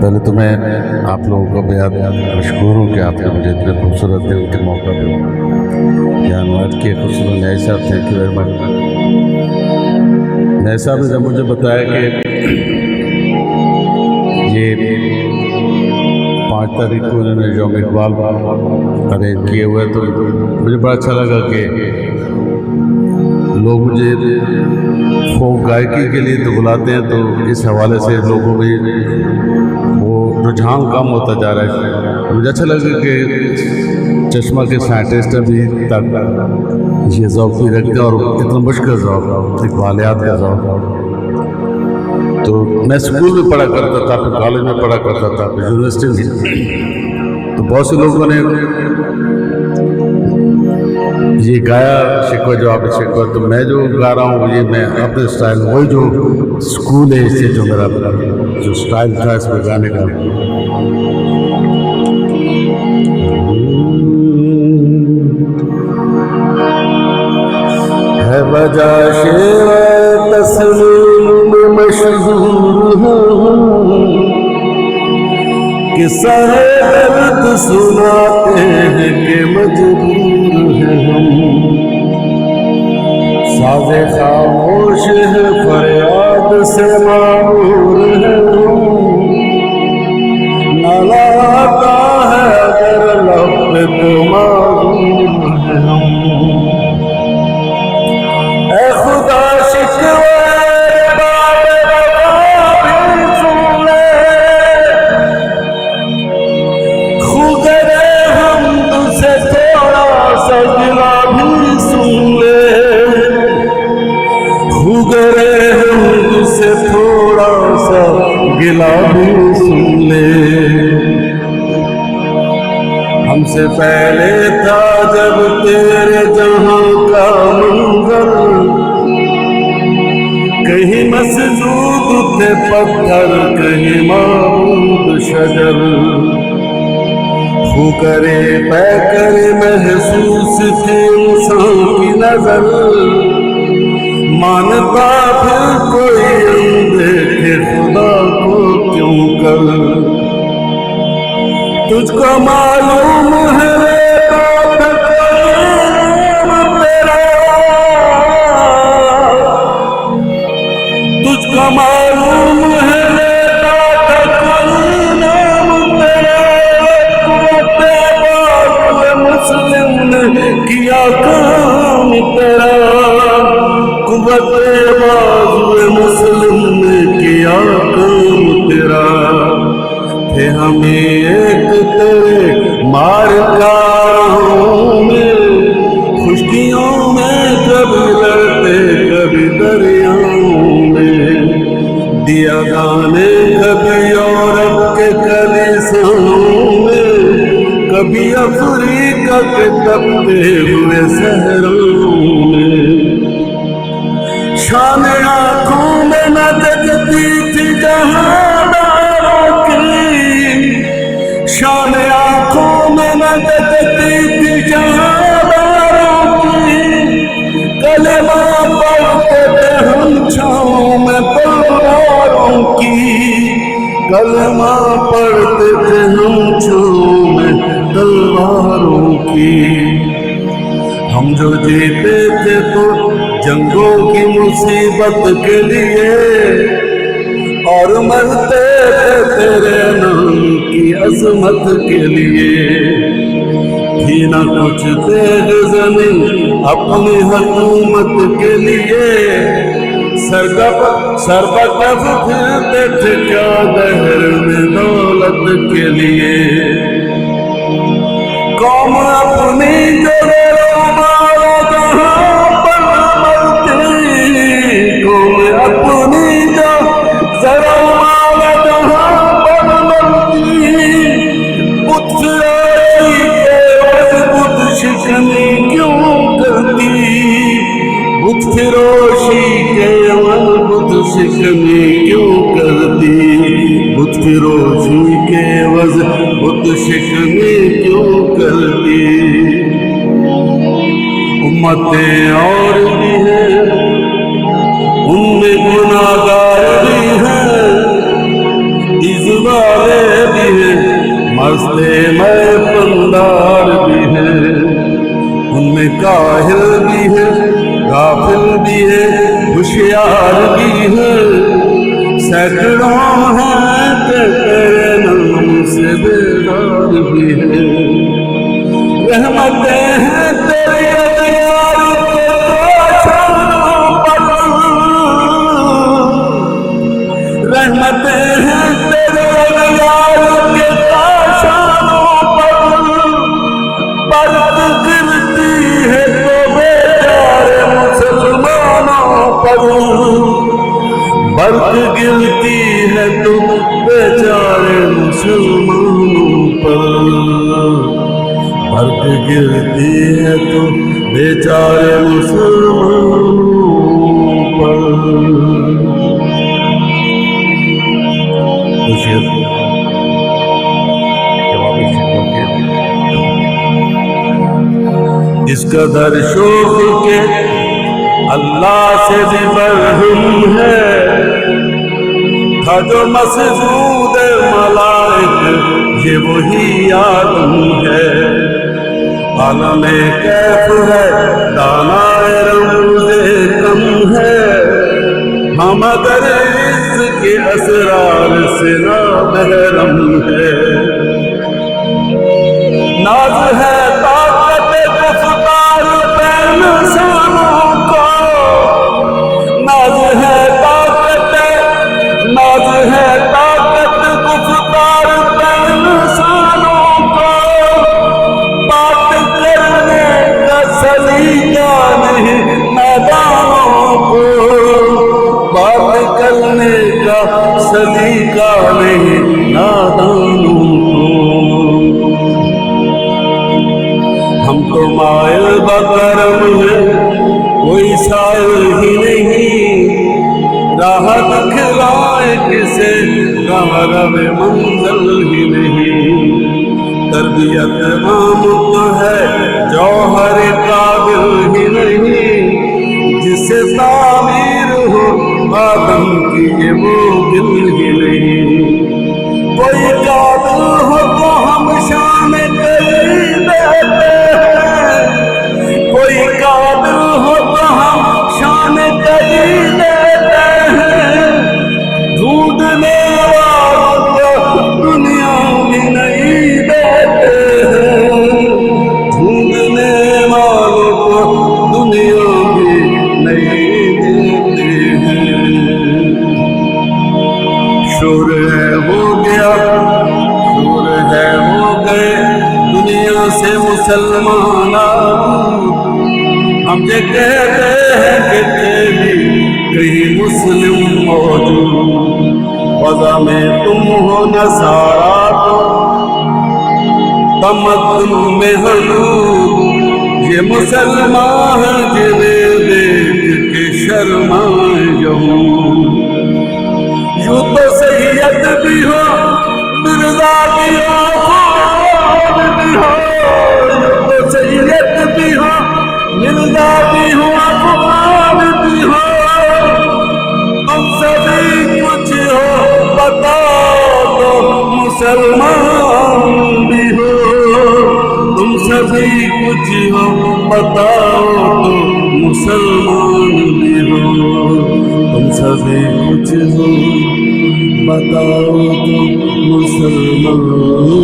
پہلے تو میں آپ لوگوں کا بہت مشکور ہوں کہ آپ نے مجھے اتنے خوبصورت دل کے موقع پہ یہاں انوائٹ کیے. خوبصورت نئے صاحب تھینک یو ویری مچ. نئے صاحب نے جب مجھے بتایا کہ یہ 5 تاریخ کو انہوں نے یوم اقبال ارینج کیے ہوئے تو مجھے بڑا اچھا لگا کہ لوگ مجھے فوک گائیکی کے لیے تو بلاتے ہیں، تو اس حوالے سے لوگوں میں وہ رجحان کم ہوتا جا رہا ہے. مجھے اچھا لگا کہ چشمہ کے سائنٹسٹ بھی تک یہ ذوق بھی رکھتے ہیں، اور اتنا مشکل ذوق اقبالیات کا ذوق. تو میں اسکول میں پڑھا کرتا تھا، پھر کالج میں پڑھا کرتا تھا، پھر یونیورسٹی میں، تو بہت سے لوگوں نے یہ گایا شکوہ جواب شکوہ. تو میں جو گا رہا ہوں یہ میں اپنے اسٹائل، وہی جو اسکول ہے اس سے جو میرا جو اسٹائل تھا اس میں گانے کا. ہے وجہ شعر تسلیم مشہور کہ سارے درد سناتے ہیں کہ مجبور ہیں ہم. ساز خاموش ہے فریاد سے معمور ہیں ہم. نالا آتا ہے اگر لب پہ تو معذور ہیں ہم. اے خدا شکوہ گلا بھی سن لے. ہم سے پہلے تھا جب تیرے جہاں کا منظر، کہیں مسجود تھے پتھر کہیں معبود شجر. خو کرے پے کرے محسوس تھی انسان کی نظر، مانتا پھر کوئی اندیکھے خدا کو کیوں کر. تجھ کو معلوم ہے تیرا، تجھ کو معلوم ہے نام تیرا. مسلم نے کیا کام تیرا، قوت بازو مسلم نے کیا کام تیرا. تھے ہمیں ایک تیرے مارکاؤں میں، خشکیوں میں کبھی لڑتے کبھی دریاؤں میں. دیا گانے کبھی یورپ کے کلیساؤں میں، کبھی افریقہ کے تپتے ہوئے صحراؤں میں. شان آنکھوں میں نہ جگتی تھی جہانداروں کی، شان آنکھوں میں نہ جگتی تھی جہانداروں کی. کلمہ پڑھتے تھے ہم چھاؤں میں پلواروں کی، کلمہ پڑھتے تھے ہم چھاؤں میں تلواروں کی. ہم جو جیتے تھے تو جنگوں کی مصیبت کے لیے، اور مرتے تھے تیرے نام کی عظمت کے لیے. تھی نہ کچھ تیغ زمین اپنی حکومت کے لیے، سربکف پھرتے تھے کیا دہر میں دولت کے لیے. قوم اپنی جو شکنی کیوں کرتی، بت فروشی کے عوض بت شکنی کیوں کرتی. امتیں اور بھی ہیں ان میں گناہگار بھی ہیں، اس والے میں پندار بھی ہیں، ان میں کاہل بھی ہے، غافل بھی ہے، ہوشیار بھی ہے، سینکڑوں ہیں کہ تیرے نام سے بیدار بھی ہے۔ رحمتیں ہیں تیرے اغیار کے کاشانوں پر، رحمتیں ہیں تیرے اغیار کے کاشانوں پر، برق گرتی ہے تو بیچارے مسلمانوں پر، برق گرتی ہے تو بیچارے مسلمانوں پر، برق گرتی ہے تو بیچارے مسلمانوں پر۔ اس قدر شوق کے اللہ سے بھی برہم ہے، تھا جو مسجود ملائک یہ وہی آدم ہے، عالم کیف ہے دانائے رمز کم ہے، ہم اگر اس کے اسرار سے نامحرم ہے، ناز ہے طاقت گفتار بین انسانوں کو، ناز ہے طاقت گفتار بین انسانوں کو، بات کرنے کا سلیقہ نہیں نادانوں کو، بات کرنے کا سلیقہ نہیں نادانوں کو۔ ہم تو مائل بکرم ہیں کوئی سائل ہی نہیں، راہ دکھلائے کسے کمرب منزل ہی نہیں، تربیت عام تو ہے جوہر قابل ہی نہیں، جسے تعمیر ہو آدم کی یہ وہ دل ہی نہیں، کوئی قابل ہو تو ہم شان کری دیتے ہیں، کوئی قابل ہو تو ہم شان کری دیتے ہیں، ڈھونڈنے والوں کو دنیا بھی نہیں دیتے ہیں، ڈھونڈنے والوں کو دنیا بھی نہیں دیتے ہیں۔ شور ہے ہو گیا، شور ہے ہو گئے دنیا سے مسلمان، ہم یہ کہتے ہیں کہ تیری کہیں مسلم موجود، وضع میں تم ہو نصارا تو تمدن میں حضور، یہ مسلمان ہیں جنہیں دیکھ کے شرمائے یہود، یوں تو سید بھی ہو مرزا بھی ہو خود بھی ہو، یوں تو سید بھی ہو مرزا بھی ہو خود بھی ہو، تم سبھی کچھ ہو بتاؤ تو مسلمان بھی ہو، تم سبھی کچھ ہو بتاؤ تو مسلمان بھی ہو، تم سبھی کچھ ہو بتاؤ تو مسلمان